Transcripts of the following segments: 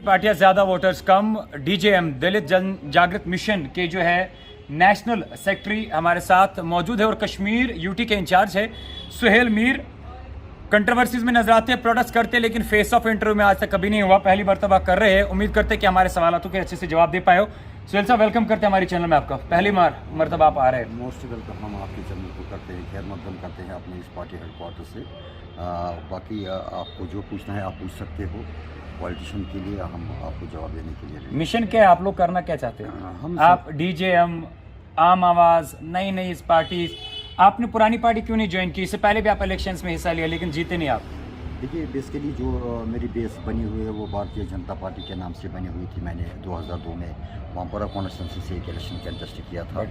पार्टियां ज्यादा वोटर्स कम। डीजेएम दलित जन जागृत मिशन के जो है नेशनल सेक्रेटरी हमारे साथ मौजूद है और कश्मीर यूटी के इंचार्ज है सुहेल मीर। कंट्रोवर्सीज में नजर आते हैं, प्रोटेस्ट करते हैं, लेकिन फेस ऑफ इंटरव्यू में आज तक कभी नहीं हुआ, पहली मरतबा कर रहे हैं। उम्मीद करते हैं कि हमारे सवालों के अच्छे से जवाब दे पाए हो। सुहेल साहब वेलकम करते हैं हमारे चैनल में आपका, पहली मरतबा आप आ रहे हैं। मोस्ट वेलकम हम आपके चैनल को करते हैं, खैर मकदम करते हैं अपने इस पार्टी हेडक्वार्टर से। बाकी आपको जो पूछना है आप पूछ सकते हो, पॉलिटिशियन के लिए हम आपको जवाब देने के लिए। मिशन क्या है, आप लोग करना क्या चाहते हैं? आप डीजेएम, आम आवाज, नई इस पार्टी, आपने पुरानी पार्टी क्यों नहीं ज्वाइन की? इससे पहले भी आप इलेक्शंस में हिस्सा लिया लेकिन जीते नहीं आप। देखिए बेसिकली जो मेरी बेस बनी हुई है वो भारतीय जनता पार्टी के नाम से बनी हुई थी। मैंने 2002 में वामपुरा कॉन्स्टिट्यूंसी से एक इलेक्शन कंटेस्ट किया था।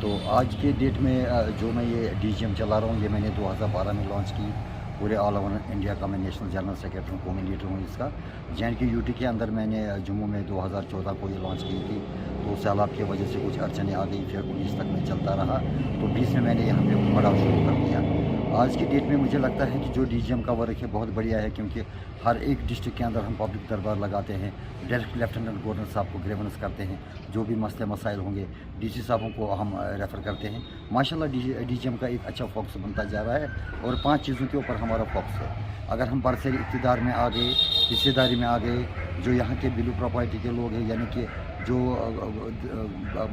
तो आज के डेट में जो मैं ये डीजीएम चला रहा हूँ, ये मैंने 2012 में लॉन्च की। पूरे ऑल ओवर इंडिया का मैं नेशनल जनरल सेक्रेटरी हूँ, कोऑर्डिनेटर हूँ इसका। JNK यूटी के अंदर मैंने जम्मू में 2014 को ये लॉन्च की थी। तो सैलाब की वजह से कुछ अड़चनें आ गई, फिर 19 तक में चलता रहा, तो 20 में मैंने यहाँ पे बढ़ाव शुरू कर दिया। आज की डेट में मुझे लगता है कि जो डीजीएम का वर्क है बहुत बढ़िया है, क्योंकि हर एक डिस्ट्रिक्ट के अंदर हम पब्लिक दरबार लगाते हैं, डायरेक्ट लेफ्टिनेंट गवर्नर साहब को ग्रीवेंस करते हैं, जो भी मसले मसाइल होंगे डीसी साहबों को हम रेफ़र करते हैं। माशाल्लाह डीजीएम का एक अच्छा फोकस बनता जा रहा है और 5 चीज़ों के ऊपर हमारा फोकस है। अगर हम बरसरी इक़्तिदार में आ गए, हिस्सेदारी में आ गए, जो यहाँ के बिलू प्रॉपर्टी के लोग हैं, यानी कि जो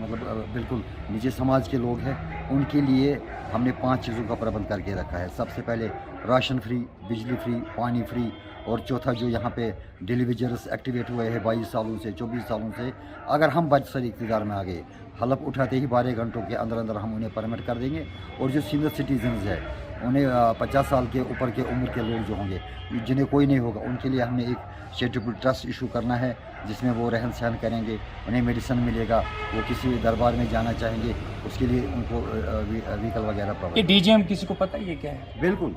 मतलब बिल्कुल निजी समाज के लोग हैं, उनके लिए हमने 5 चीज़ों का प्रबंध करके रखा है। सबसे पहले राशन फ्री, बिजली फ्री, पानी फ्री, और चौथा जो यहाँ पे डिलीवरीज एक्टिवेट हुए हैं 22 सालों से 24 सालों से, अगर हम बरसरी इक़्तिदार में आ गए, हलफ उठाते ही 12 घंटों के अंदर अंदर हम उन्हें परमिट कर देंगे। और जो सीनियर सिटीजन्स है, उन्हें 50 साल के ऊपर के उम्र के लोग जो होंगे, जिन्हें कोई नहीं होगा, उनके लिए हमें एक चैरिटेबल ट्रस्ट इशू करना है, जिसमें वो रहन सहन करेंगे, उन्हें मेडिसिन मिलेगा, वो किसी दरबार में जाना चाहेंगे उसके लिए उनको व्हीकल वगैरह प्रोवाइड। डीजीएम किसी को पता है ये क्या है? बिल्कुल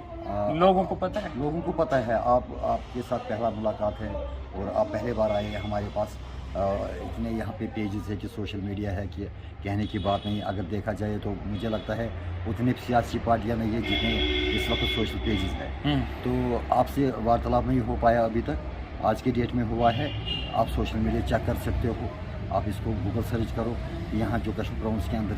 लोगों को पता है, लोगों को पता है। आपके साथ पहला मुलाकात है और आप पहले बार आए हैं हमारे पास। इतने यहाँ पे पेजेस है कि सोशल मीडिया है कि कहने की बात नहीं। अगर देखा जाए तो मुझे लगता है उतनी सियासी पार्टियाँ नहीं है जितने इस वक्त सोशल पेजेस है। तो आपसे वार्तालाप नहीं हो पाया अभी तक, आज के डेट में हुआ है। आप सोशल मीडिया चेक कर सकते हो, आप इसको गूगल सर्च करो। यहाँ जो कश्मीर ब्राउन्स के अंदर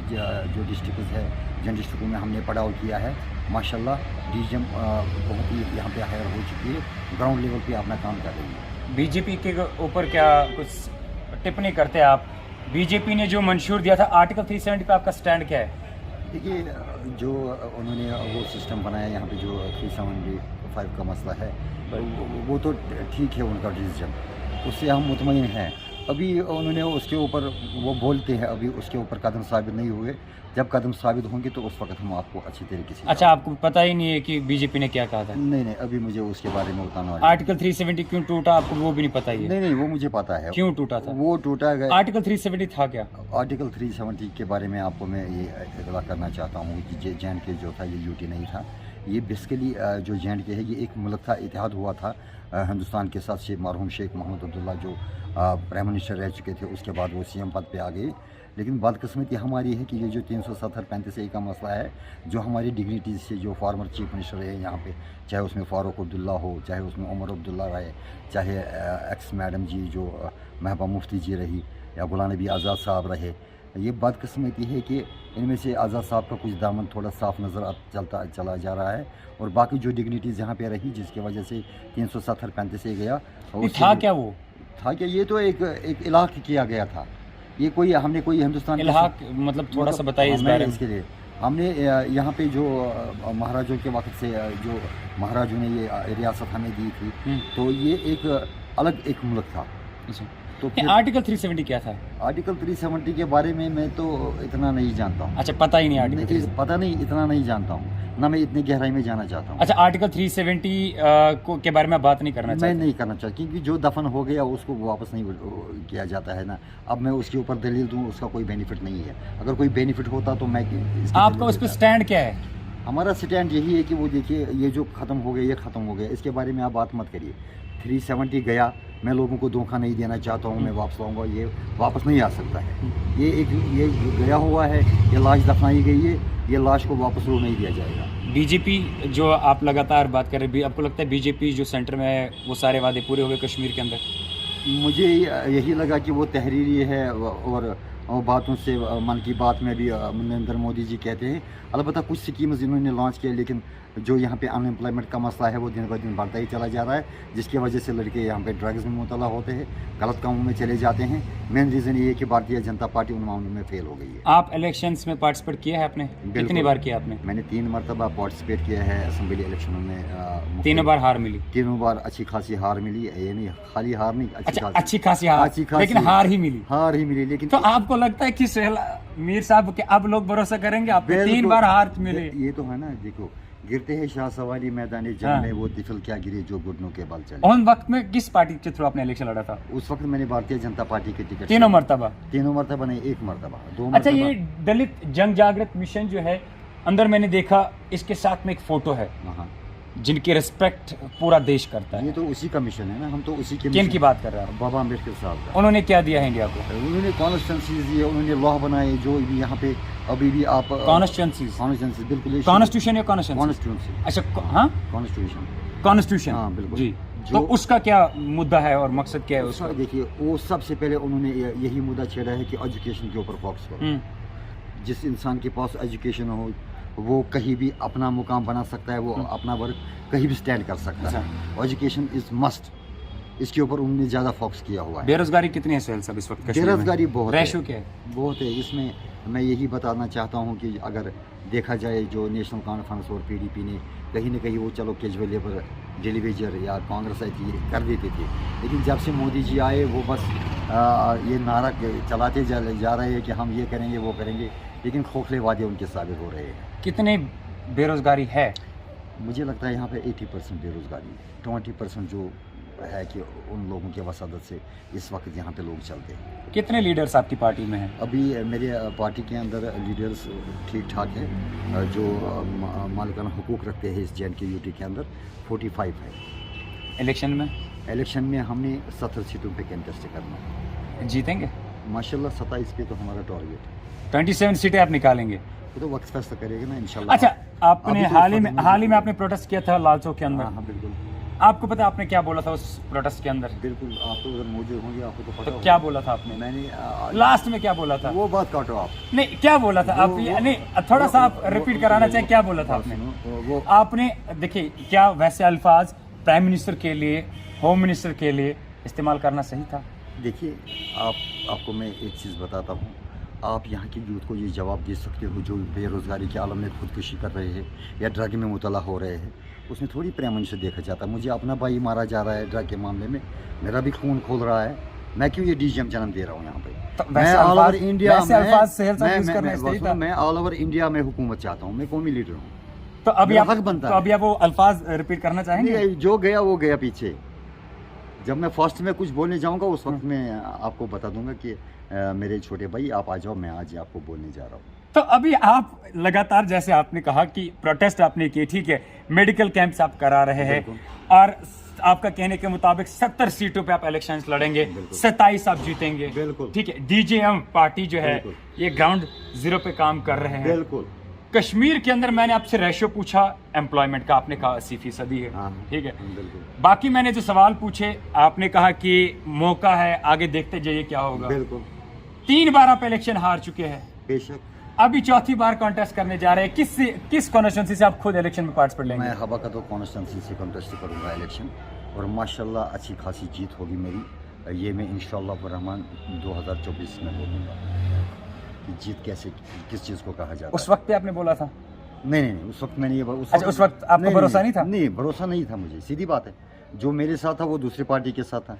जो डिस्ट्रिक्ट है, जिन डिस्ट्रिक्टों में हमने पड़ाव किया है, माशाल्लाह डीजीएम बहुत ही यहाँ पे हायर हो चुकी है, ग्राउंड लेवल पे अपना काम कर रही है। बीजेपी के ऊपर क्या कुछ टिप्पणी करते हैं आप? बीजेपी ने जो मंशूर दिया था आर्टिकल 370 पे आपका स्टैंड क्या है? देखिए जो उन्होंने वो सिस्टम बनाया यहाँ पे, जो 375 का मसला है, वो तो ठीक है उनका डिसीजन, उससे हम मुतमईन हैं। अभी उन्होंने उसके ऊपर वो बोलते हैं, अभी उसके ऊपर कदम साबित नहीं हुए। जब कदम साबित होंगे तो उस वक्त हम आपको अच्छी तरीके से। अच्छा, आपको पता ही नहीं है कि बीजेपी ने क्या कहा था? नहीं, अभी मुझे उसके बारे में बताना। आर्टिकल 370 क्यों टूटा आपको वो भी नहीं पता ही है? नहीं, वो मुझे पता है क्यों टूटा था। वो टूटा गया। आर्टिकल 370 था क्या? आर्टिकल 370 के बारे में आपको मैं ये इतला करना चाहता हूँ कि JNK जो था ये यूटी नहीं था। ये बेसिकली जो JNK है ये एक मुल्क था, इतिहाद हुआ था हिंदुस्तान के साथ से। मरहूम शेख मोहम्मद अब्दुल्ला जो प्राइम मिनिस्टर रह चुके थे, उसके बाद वो CM पद पे आ गए। लेकिन बदकिस्मती हमारी है कि ये जो 370-35A का मसला है, जो हमारी डिग्निटीज से जो फॉर्मर चीफ मिनिस्टर है यहाँ पे, चाहे उसमें फ़ारूक अब्दुल्ला हो, चाहे उसमें उमर अब्दुल्ला रहे, चाहे एक्स मैडम जी जो महबूबा मुफ्ती जी रही, या गुलाम नबी आज़ाद साहब रहे, ये बदकिस्मती है कि इनमें से आज़ाद साहब का कुछ दामन थोड़ा साफ नज़र चला जा रहा है, और बाकी जो डिग्निटीज़ यहाँ पे रही, जिसकी वजह से 370-35A गया। था क्या वो? था क्या? ये तो एक इलाक़ किया गया था। ये कोई हमने कोई हिंदुस्तान इलाक़ मतलब थोड़ा सा बताइए इस बारे में। इसके लिए हमने यहाँ पे जो महाराजों के वक्त से जो महाराजों ने ये रियासत हमें दी थी, तो ये एक अलग एक मुल्क था। तो आर्टिकल 370 क्या था? आर्टिकल 370 के बारे में मैं तो इतना नहीं जानता हूँ। अच्छा, पता ही नहीं आर्टिकल? पता नहीं, इतना नहीं जानता हूँ, ना मैं इतनी गहराई में जाना चाहता हूँ। अच्छा, आर्टिकल 370 के बारे में बात नहीं करना चाहता? मैं नहीं करना चाहता, क्योंकि जो दफन हो गया उसको वापस नहीं किया जाता है ना। अब मैं उसके ऊपर दलील दूँ, उसका कोई बेनिफिट नहीं है। अगर कोई बेनिफिट होता तो मैं। आपका उस पर स्टैंड क्या है? हमारा स्टैंड यही है कि वो देखिए, ये जो ख़त्म हो गया, ये ख़त्म हो गया, इसके बारे में आप बात मत करिए। 370 गया, मैं लोगों को धोखा नहीं देना चाहता हूँ, मैं वापस लाऊंगा, ये वापस नहीं आ सकता है। ये गया हुआ है, ये लाश दफनाई गई है, ये लाश को वापस रो नहीं दिया जाएगा। बीजेपी जो आप लगातार बात कर रहे हैं, आपको लगता है बीजेपी जो सेंटर में है वो सारे वादे पूरे हुए कश्मीर के अंदर? मुझे यही लगा कि वो तहरीरी है और बातों से मन की बात में भी नरेंद्र मोदी जी कहते हैं। अलबत्ता कुछ स्कीम्स इन्होंने लॉन्च किया, लेकिन जो यहाँ पे अनएम्प्लॉयमेंट का मसला है वो दिन ब दिन बढ़ता ही चला जा रहा है, जिसकी वजह से लड़के यहाँ पे ड्रग्स में मुबतला होते हैं, गलत कामों में चले जाते हैं। मेन रीज़न ये है कि भारतीय जनता पार्टी उन मामलों में फेल हो गई है। आप इलेक्शंस में पार्टिसिपेट किया है आपने? कितनी बार किया आपने? मैंने 3 मरतबा पार्टिसिपेट किया है असेंबली इलेक्शनों में। तीनों बार हार मिली? तीनों बार अच्छी खासी हार मिली, ये नहीं खाली हार नहीं, अच्छी खासी हार, लेकिन हार ही मिली। लेकिन तो आपको लगता है कि सुहेल मीर साहब के अब लोग भरोसा करेंगे? आप 3 बार हार मिले। ये तो है ना, देखो गिरते हैं शाह सवारी मैदान जंग में, वो तिफल क्या गिरे जो घुटनों के बल चले। उन वक्त में किस पार्टी के थ्रू आपने इलेक्शन लड़ा था? उस वक्त मैंने भारतीय जनता पार्टी के टिकट। तीनों मरतबा नहीं, 1 मरतबा, 2 अच्छा, ये दलित जन जागृत मिशन जो है, अंदर मैंने देखा इसके साथ में एक फोटो है जिनकी रिस्पेक्ट पूरा देश करता है। ये तो उसी का मिशन है ना, हम तो उसी के किन की बात कर रहे हैं? बाबा अम्बेडकर साहब का। उन्होंने क्या दिया है इंडिया को? उन्होंने कॉन्स्टिट्यूंसीज दी है, उन्होंने लॉ बनाए जो भी यहाँ पे अभी भी आप कॉन्स्टिट्यूंसीज बिल्कुल, कॉन्स्टिट्यूशन या कॉन्स्टिट्यूंसी। अच्छा, हाँ, कॉन्स्टिट्यूशन, हाँ बिल्कुल जी। तो उसका क्या मुद्दा है और मकसद क्या है उसका? देखिए, वो सबसे पहले उन्होंने यही मुद्दा छेड़ा है कि एजुकेशन के ऊपर फोकस करो। जिस इंसान के पास एजुकेशन हो वो कहीं भी अपना मुकाम बना सकता है, वो अपना वर्क कहीं भी स्टैंड कर सकता है। एजुकेशन इज मस्ट, इसके ऊपर उन्होंने ज़्यादा फोकस किया हुआ है। बेरोजगारी कितनी है सुहेल साहब इस वक्त? बेरोजगारी बहुत है। रेशो क्या है? बहुत है। इसमें मैं यही बताना चाहता हूँ कि अगर देखा जाए जो नेशनल कॉन्फ्रेंस और PDP ने कहीं ना कहीं वो चलो कैजुअल लेबर डेली वेजर या कांग्रेस आई थी कर देते थे, लेकिन जब से मोदी जी आए वो बस ये नारा चलाते जा रहे हैं कि हम ये करेंगे वो करेंगे, लेकिन खोखले वादे उनके साबित हो रहे हैं। कितने बेरोजगारी है? मुझे लगता है यहाँ पे 80% बेरोजगारी, 20% जो है कि उन लोगों के वसादत से इस वक्त यहाँ पे लोग चलते हैं। कितने लीडर्स आपकी पार्टी में हैं? अभी मेरे पार्टी के अंदर लीडर्स ठीक ठाक है, जो मालिकाना हुकूक रखते हैं इस JNK UT के अंदर 45 है। इलेक्शन में हमने 70 सीटों पे कंटेस्ट करना है। जीतेंगे माशाल्लाह, 27 पे तो हमारा टारगेट है। 27 सीटें आप निकालेंगे? वो तो वक्त फैसला करेगा ना इंशाल्लाह। अच्छा, आपने तो हाल ही में आपने प्रोटेस्ट किया था लाल चौक के अंदर। हाँ बिल्कुल। आपको पता है आपने क्या बोला था उस प्रोटेस्ट के अंदर? बिल्कुल, आप तो उधर मौजूद होंगे, आपको तो पता। तो क्या बोला था आपने? मैंने लास्ट में क्या बोला था? वो बात काटो आप। नहीं, क्या बोला था आप? नहीं, थोड़ा सा आप रिपीट कराना चाहिए, क्या बोला था आपने? वो आपने देखिए, क्या वैसे अल्फाज प्राइम मिनिस्टर के लिए, होम मिनिस्टर के लिए इस्तेमाल करना सही था? देखिए, आपको मैं एक चीज़ बताता हूँ, आप यहाँ की यूथ को ये जवाब दे सकते हो जो बेरोज़गारी के आलम में खुदकुशी कर रहे हैं या ड्रग में मुबतला हो रहे हैं, उसमें थोड़ी प्रेमन से देखा जाता है। मुझे अपना भाई मारा जा रहा है ड्रग के मामले में, मेरा भी खून खोल रहा है, मैं क्यों ये DGM जन्म दे रहा हूँ यहाँ पे? तो मैं ऑल ओवर इंडिया में ऑल ओवर इंडिया में हुकूमत चाहता हूँ, मैं कौमी लीडर हूँ। तो अभी हक बनता है। तो अभी आप वो अल्फाज रिपीट करना चाहेंगे? जो गया वो गया पीछे। जब मैं फर्स्ट में कुछ बोलने जाऊंगा उस वक्त मैं आपको बता दूंगा कि मेरे छोटे भाई आप आ जाओ, मैं आज आपको बोलने जा रहा हूँ। तो अभी आप लगातार, जैसे आपने कहा कि प्रोटेस्ट आपने किए, ठीक है, मेडिकल कैंप्स आप करा रहे हैं और आपका कहने के मुताबिक 70 सीटों पे आप इलेक्शंस लड़ेंगे, 27 आप जीतेंगे, बिल्कुल ठीक है। DJM पार्टी जो है ये ग्राउंड जीरो पे काम कर रहे हैं। बिल्कुल। कश्मीर के अंदर मैंने आपसे रेशो पूछा एम्प्लॉयमेंट का, आपने कहा 80% है, ठीक है। बाकी मैंने जो सवाल पूछे आपने कहा कि मौका है, आगे देखते जाइए क्या होगा। बिल्कुल। 3 बार आप इलेक्शन हार चुके हैं, बेशक। अभी 4थी बार कॉन्टेस्ट करने जा रहे हैं। किस कॉन्स्टिट्यूंसी से आप खुद इलेक्शन में पार्टिसिपेट लेंगे? मैं हवा का तो कॉन्स्टिट्यूंसी से कॉन्टेस्ट करूंगा इलेक्शन, और माशाल्लाह अच्छी खासी जीत होगी मेरी। ये मैं इंशाल्लाह रहमान 2024 में बोलूँगा। जीत कैसे, किस चीज़ को कहा जाता है? उस वक्त आपने बोला था? नहीं, उस वक्त मैंने ये उस वक्त आपको भरोसा नहीं था? नहीं, भरोसा नहीं था मुझे, सीधी बात है। जो मेरे साथ था वो दूसरी पार्टी के साथ था।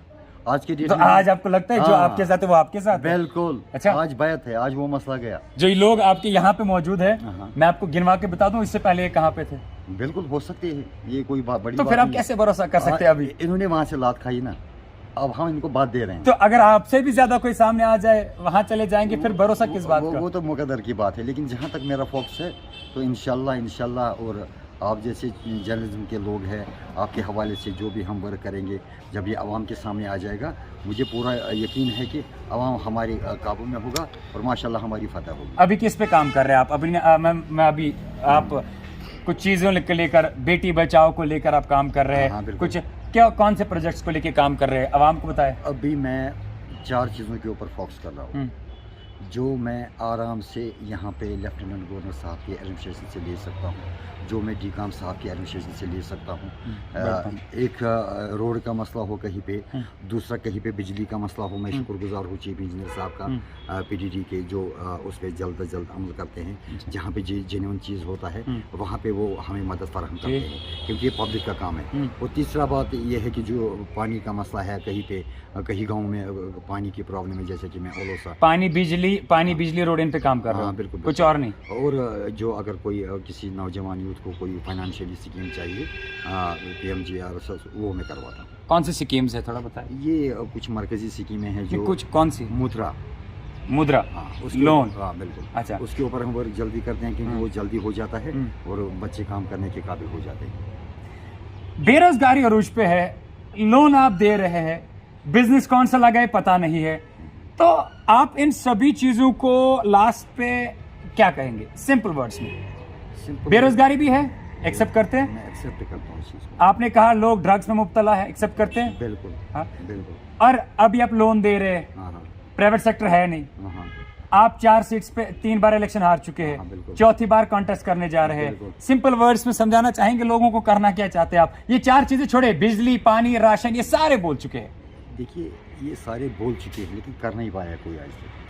आज के डेट तो आज आपको लगता है जो आपके साथ है वो आपके साथ? बिल्कुल। अच्छा, आज बैत है, आज वो मसला गया। जो लोग आपके यहाँ पे मौजूद है, मैं आपको गिनवा के बता दूं, इससे पहले ये कहाँ पे थे? बिल्कुल हो सकती है, ये कोई बड़ी तो फिर आप कैसे भरोसा कर सकते हैं? अभी इन्होंने वहाँ से लात खाई ना, अब हम इनको बात दे रहे हैं। तो अगर आपसे भी ज्यादा कोई सामने आ जाए, वहाँ चले जाएंगे, फिर भरोसा किस बात का? वो तो मुकद्दर की बात है, लेकिन जहाँ तक मेरा फोकस है तो इंशाल्लाह और आप जैसे जर्नलिज्म के लोग हैं, आपके हवाले से जो भी हम वर्क करेंगे, जब ये आवाम के सामने आ जाएगा, मुझे पूरा यकीन है कि आवाम हमारे काबू में होगा और माशाल्लाह हमारी फतह होगी। अभी किस पे काम कर रहे हैं आप? अभी आप कुछ चीज़ों को लेकर, बेटी बचाओ को लेकर आप काम कर रहे हैं, कुछ क्या कौन से प्रोजेक्ट्स को लेके काम कर रहे हैं, आवाम को बताएं। अभी मैं 4 चीज़ों के ऊपर फोकस कर रहा हूँ जो मैं आराम से यहाँ पे लेफ्टिनेंट गवर्नर साहब के एडमिनिस्ट्रेशन से ले सकता हूँ, जो मैं डीकाम साहब के एडमिनिस्ट्रेशन से ले सकता हूँ। एक रोड का मसला हो कहीं पे, दूसरा कहीं पे बिजली का मसला हो, मैं शुक्रगुजार हूँ चीफ इंजीनियर साहब का पीडीडी के जो उस पर जल्द अज जल्द अमल करते हैं। जहाँ पे जेन्युइन चीज़ होता है वहाँ पे वो हमें मदद फराहम करते हैं क्योंकि ये पब्लिक का काम है। और तीसरा बात यह है कि जो पानी का मसला है कहीं पे कहीं गाँव में पानी की प्रॉब्लम है, जैसे कि मैं ओलोसा पानी बिजली रोड इन पे काम कर रहा हूँ, बिल्कुल कुछ और नहीं। और जो अगर कोई किसी नौजवान यूथ को कोई फाइनेंशियली स्कीम चाहिए PMGR वो मैं करवाता हूँ। कौन सी स्कीम्स है थोड़ा बताएं। ये कुछ मरकजी स्कीमें हैं जो कुछ कौन सी? मुद्रा लोन। हाँ बिल्कुल। अच्छा, उसके ऊपर हम वर्क जल्दी करते हैं क्योंकि वो जल्दी हो जाता है और बच्चे काम करने के काबिल हो जाते हैं। बेरोजगारी अरूज पे है, लोन आप दे रहे हैं, बिजनेस कौन सा लगाए पता नहीं है, तो आप इन सभी चीजों को लास्ट पे क्या कहेंगे सिंपल वर्ड्स में? बेरोजगारी भी है, एक्सेप्ट करते हैं? मैं एक्सेप्ट करता हूँ इस चीज़ को। आपने कहा लोग ड्रग्स में मुब्तला है, एक्सेप्ट करते हैं? बिल्कुल। हाँ बिल्कुल। और अभी आप लोन दे रहे हैं, हाँ हाँ प्राइवेट सेक्टर है नहीं, हाँ। आप 4 सीट्स पे 3 बार इलेक्शन हार चुके हैं, बिल्कुल। चौथी बार कॉन्टेस्ट करने जा रहे हैं। सिंपल वर्ड्स में समझाना चाहेंगे लोगों को, करना क्या चाहते हैं आप? ये 4 चीजें छोड़े, बिजली, पानी, राशन, ये सारे बोल चुके हैं। देखिए ये सारे बोल चुके हैं लेकिन कर नहीं पाया कोई आज तक।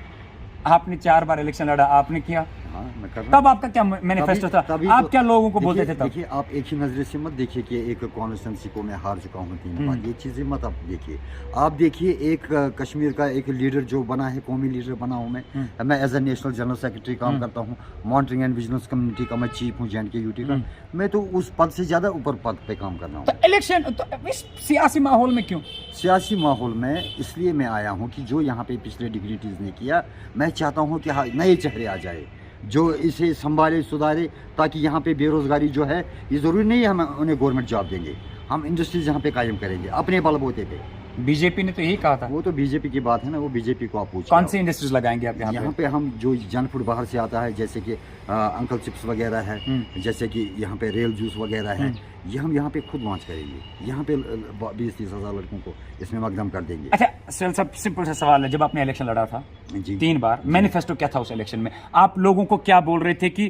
आपने 4 बार इलेक्शन लड़ा, आपने किया। हाँ, मैं कर रहा तब आपका क्या मैनिफेस्टो था? आप तो, क्या लोगों को बोलते थे तब? देखिए आप एक ही नजरे से मत देखिए कि एक कॉन्स्टिट्यूंसी को मैं हार चुका हूँ 3 बार, ये चीज़ें मत आप देखिए। आप देखिए एक कश्मीर का एक लीडर जो बना है, कौमी लीडर बना हूँ मैं as a national general secretary काम करता हूँ, मॉनिटरिंग एंड विजिलेंस कम्युनिटी का मैं चीफ हूँ JNK UT का। मैं तो उस पद से ज़्यादा ऊपर पद पे काम कर रहा हूँ। तो इलेक्शन तो इस सियासी माहौल में क्यों? सियासी माहौल में इसलिए मैं आया हूँ कि जो यहाँ पे पिछले डिग्निटीज़ ने किया, मैं चाहता हूँ कि नए चेहरे आ जाए जो इसे संभाले सुधारे, ताकि यहाँ पे बेरोजगारी जो है, ये ज़रूरी नहीं है हम उन्हें गवर्नमेंट जॉब देंगे, हम इंडस्ट्रीज यहाँ पे कायम करेंगे अपने बलबूते पे। बीजेपी ने तो यही कहा था। वो तो बीजेपी की बात है ना, वो बीजेपी को आप पूछिए। कौन सी इंडस्ट्रीज लगाएंगे आप यहाँ पे? हम जो जंक फूड बाहर से आता है जैसे कि अंकल चिप्स वगैरह है, जैसे कि यहाँ पे रेल जूस वगैरह है, ये हम यहाँ पे खुद लॉन्च करेंगे। यहाँ पे 20-30 हज़ार लड़कों को इसमें मकदम कर देंगे। अच्छा सर, सब सिंपल सा सवाल है, जब आपने इलेक्शन लड़ा था जी 3 बार, मैनिफेस्टो क्या था उस इलेक्शन में? आप लोगों को क्या बोल रहे थे कि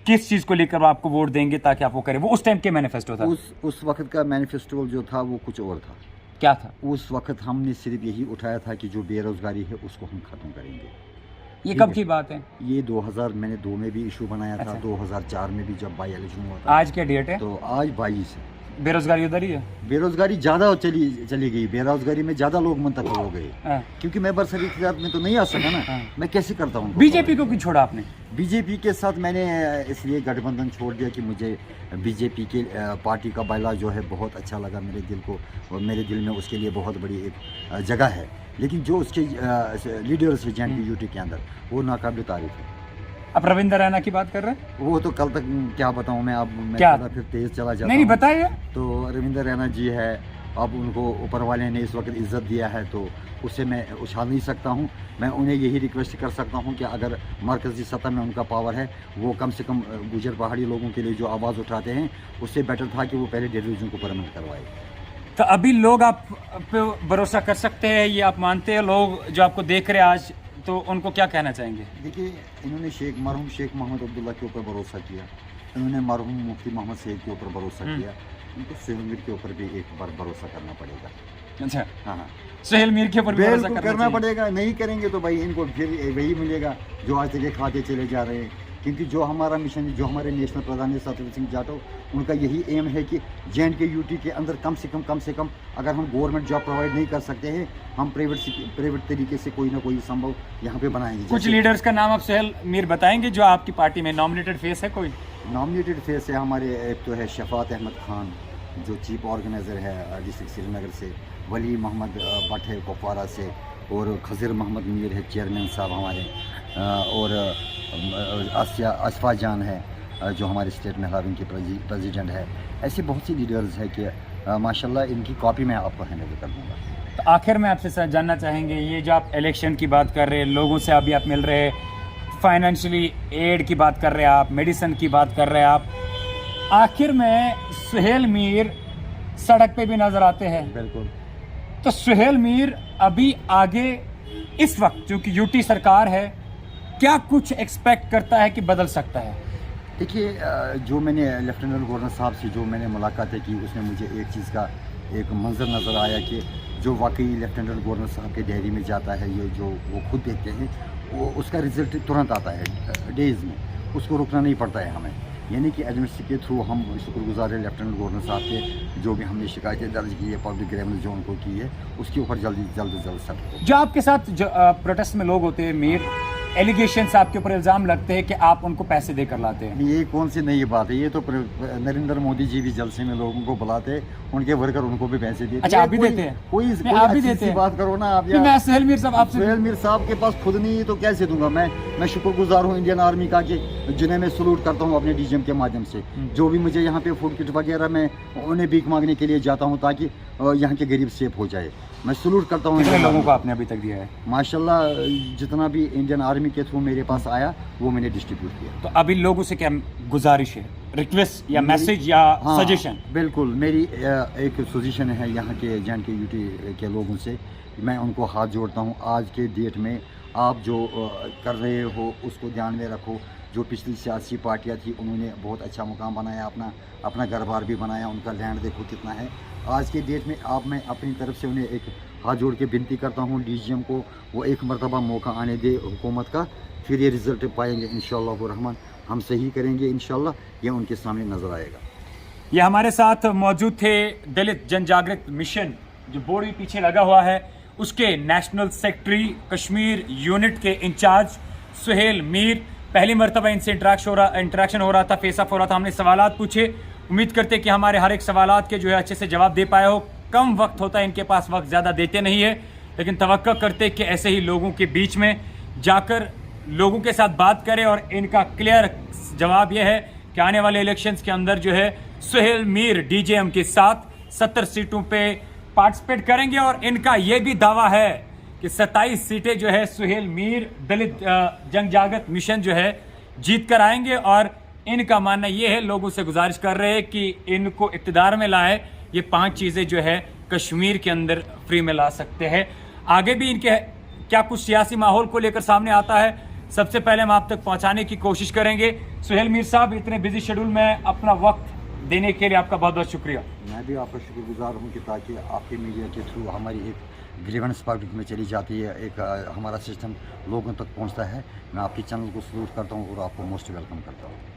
किस चीज को लेकर आपको वोट देंगे ताकि आप वो करें? वो उस टाइम के मैनिफेस्टो था? उस वक्त का मैनिफेस्टो जो था वो कुछ और था। क्या था? उस वक्त हमने सिर्फ यही उठाया था कि जो बेरोजगारी है उसको हम खत्म करेंगे। ये कब की बात है? ये 2002 में भी इशू बनाया था। अच्छा। 2004 में भी जब बाई इलेक्शन हुआ था। आज क्या डेट है? तो आज 22 है। बेरोजगारी उधर ही है? बेरोजगारी ज़्यादा चली गई, बेरोजगारी में ज़्यादा लोग मुंतकिल हो गए क्योंकि मैं बरसरी इख्तियार में तो नहीं आ सका ना। मैं कैसे करता हूँ? बीजेपी को क्यों छोड़ा आपने? बीजेपी के साथ मैंने इसलिए गठबंधन छोड़ दिया कि मुझे बीजेपी के पार्टी का बायला जो है बहुत अच्छा लगा मेरे दिल को, और मेरे दिल में उसके लिए बहुत बड़ी एक जगह है, लेकिन जो उसके लीडर्स है JNK UT के अंदर वो नाकाबिल तारीफ है। अब रविंदर रैना की बात कर रहे हैं? वो तो कल तक क्या बताऊं मैं, अब मैं क्या? फिर तेज चला जाता नहीं बताइए। तो रविंदर रैना जी है, अब उनको ऊपर वाले ने इस वक्त इज्जत दिया है तो उससे मैं उछाल नहीं सकता हूं। मैं उन्हें यही रिक्वेस्ट कर सकता हूं कि अगर मरकज़ी सतह में उनका पावर है, वो कम से कम गुजर पहाड़ी लोगों के लिए जो आवाज़ उठाते हैं उससे बेटर था कि वो पहले डिवीज़न को परमानेंट करवाए। तो अभी लोग आप पे भरोसा कर सकते हैं, ये आप मानते हैं? लोग जो आपको देख रहे हैं आज, तो उनको क्या कहना चाहेंगे? देखिए इन्होंने मरहूम शेख मोहम्मद अब्दुल्ला के ऊपर भरोसा किया, इन्होंने मरहूम मुफ्ती मोहम्मद सईद के ऊपर भरोसा किया, इनको सुहेल मीर के ऊपर भी एक बार भरोसा करना पड़ेगा। अच्छा हाँ, सुहेल मीर के ऊपर भरोसा करना पड़ेगा। नहीं करेंगे तो भाई इनको फिर वही मिलेगा जो आज तक खाते चले जा रहे हैं। क्योंकि जो हमारा मिशन है, जो हमारे नेशनल प्रधान है सतपाल सिंह जाटव, उनका यही एम है कि JNK UT के अंदर कम से कम अगर हम गवर्नमेंट जॉब प्रोवाइड नहीं कर सकते हैं, हम प्राइवेट तरीके से कोई ना कोई संभव यहाँ पे बनाएंगे। कुछ लीडर्स का नाम आप सुहेल मीर बताएंगे जो आपकी पार्टी में नॉमिनेटेड फेस है? कोई नॉमिनेटेड फेस है हमारे, एक तो है शफात अहमद खान जो चीफ ऑर्गेनाइज़र है डिस्ट्रिक्ट श्रीनगर से, वली मोहम्मद भट्ट है कुपवारा से, और खज़िर मोहम्मद मीर है चेयरमैन साहब हमारे, और असफा जान है जो हमारे स्टेट में हारिंग के प्रेसिडेंट है। ऐसे बहुत सी लीडर्स है कि माशाल्लाह इनकी कॉपी मैं आपको हैंड कर दूँगा। तो आखिर में आपसे जानना चाहेंगे, ये जो आप इलेक्शन की बात कर रहे हैं, लोगों से अभी आप मिल रहे हैं, फाइनेंशियली एड की बात कर रहे हैं आप, मेडिसिन की बात कर रहे हैं आप, आखिर में सुहेल मीर सड़क पे भी नजर आते हैं। बिल्कुल। तो सुहेल मीर अभी आगे इस वक्त जो कि यूटी सरकार है, क्या कुछ एक्सपेक्ट करता है कि बदल सकता है? देखिए, जो मैंने लेफ्टिनेंट गवर्नर साहब से जो मैंने मुलाकातें की, उसमें मुझे एक चीज़ का एक मंजर नज़र आया कि जो वाकई लेफ्टिनेंट गवर्नर साहब के डायरी में जाता है, ये जो वो खुद देखते हैं, वो उसका रिजल्ट तुरंत आता है डेज़ में, उसको रुकना नहीं पड़ता है हमें। यानी कि एडमिनिस्ट्रेशन के थ्रू हम शुक्रगुजार हैं लेफ्टिनेंट गवर्नर साहब के, जो भी हमने शिकायतें दर्ज की है, पब्लिक ग्रीवेंस जो उनको की है, उसके ऊपर जल्द सख्त। जो आपके साथ जो प्रोटेस्ट में लोग होते हैं मीर, एलिगेशंस आपके ऊपर इल्ज़ाम लगते हैं कि आप उनको पैसे देकर लाते हैं। ये कौन सी नई बात है? ये तो नरेंद्र मोदी जी भी जलसे में लोगों को बुलाते, उनके वर्कर उनको भी पैसे देते। अच्छा, आप भी देते हैं? कोई आप भी देते हैं? बात करो ना आप। मैं सुहेल मीर साहब आपसे, सुहेल मीर साहब के पास खुद नहीं है तो कैसे दूंगा मैं शुक्रगुजार हूँ इंडियन आर्मी का, कि जिन्हें मैं सलूट करता हूँ अपने डीजीएम के माध्यम से। जो भी मुझे यहाँ पे फूड किट वगैरह, मैं उन्हें भीख मांगने के लिए जाता हूँ ताकि यहाँ के गरीब सेफ हो जाए। मैं सलूट करता हूँ। कितने लोगों को आपने अभी तक दिया है? माशाल्लाह, जितना भी इंडियन आर्मी के थ्रू मेरे पास आया वो मैंने डिस्ट्रीब्यूट किया। तो अभी लोगों से क्या गुजारिश है, रिक्वेस्ट या मैसेज या सजेशन? बिल्कुल, मेरी एक सजेशन है यहाँ के जैन के यूटी के लोगों से, मैं उनको हाथ जोड़ता हूँ। आज के डेट में आप जो कर रहे हो उसको ध्यान में रखो। जो पिछली सियासी पार्टियाँ थी, उन्होंने बहुत अच्छा मुकाम बनाया, अपना घर बार भी बनाया, उनका लैंड देखो कितना है। आज के डेट में मैं अपनी तरफ से उन्हें एक हाथ जोड़ के विनती करता हूँ, डीजीएम को वो एक मरतबा मौका आने दे हुकूमत का, फिर ये रिज़ल्ट पाएंगे इंशाअल्लाह रहमान। हम सही करेंगे इंशाअल्लाह, ये उनके सामने नज़र आएगा। ये हमारे साथ मौजूद थे दलित जन जागृत मिशन, जो बोर्ड भी पीछे लगा हुआ है, उसके नेशनल सेक्रेटरी कश्मीर यूनिट के इंचार्ज सुहेल मीर। पहली मरतबा इनसे इंटरेक्शन हो रहा था, फेस ऑफ हो रहा था। हमने सवालात पूछे, उम्मीद करते कि हमारे हर एक सवालात के जो है अच्छे से जवाब दे पाए हो। कम वक्त होता है इनके पास, वक्त ज़्यादा देते नहीं है, लेकिन तवक्को करते कि ऐसे ही लोगों के बीच में जाकर लोगों के साथ बात करें। और इनका क्लियर जवाब यह है कि आने वाले इलेक्शंस के अंदर जो है सुहेल मीर डीजीएम के साथ 70 सीटों पे पार्टिसिपेट करेंगे। और इनका यह भी दावा है कि 27 सीटें जो है सुहेल मीर दलित जन जागृत मिशन जो है जीत कर आएंगे। और इनका मानना ये है, लोगों से गुजारिश कर रहे हैं कि इनको इक़्तिदार में लाए, ये 5 चीज़ें जो है कश्मीर के अंदर फ्री में ला सकते हैं। आगे भी इनके क्या कुछ सियासी माहौल को लेकर सामने आता है, सबसे पहले हम आप तक पहुंचाने की कोशिश करेंगे। सुहेल मीर साहब, इतने बिजी शेड्यूल में अपना वक्त देने के लिए आपका बहुत बहुत शुक्रिया। मैं भी आपका शुक्रगुजार हूँ कि ताकि आपके मीडिया के थ्रू हमारी एक ग्रीवेंस पब्लिक में चली जाती है, एक हमारा सिस्टम लोगों तक पहुँचता है। मैं आपके चैनल को सलूट करता हूँ और आपको मोस्ट वेलकम करता हूँ।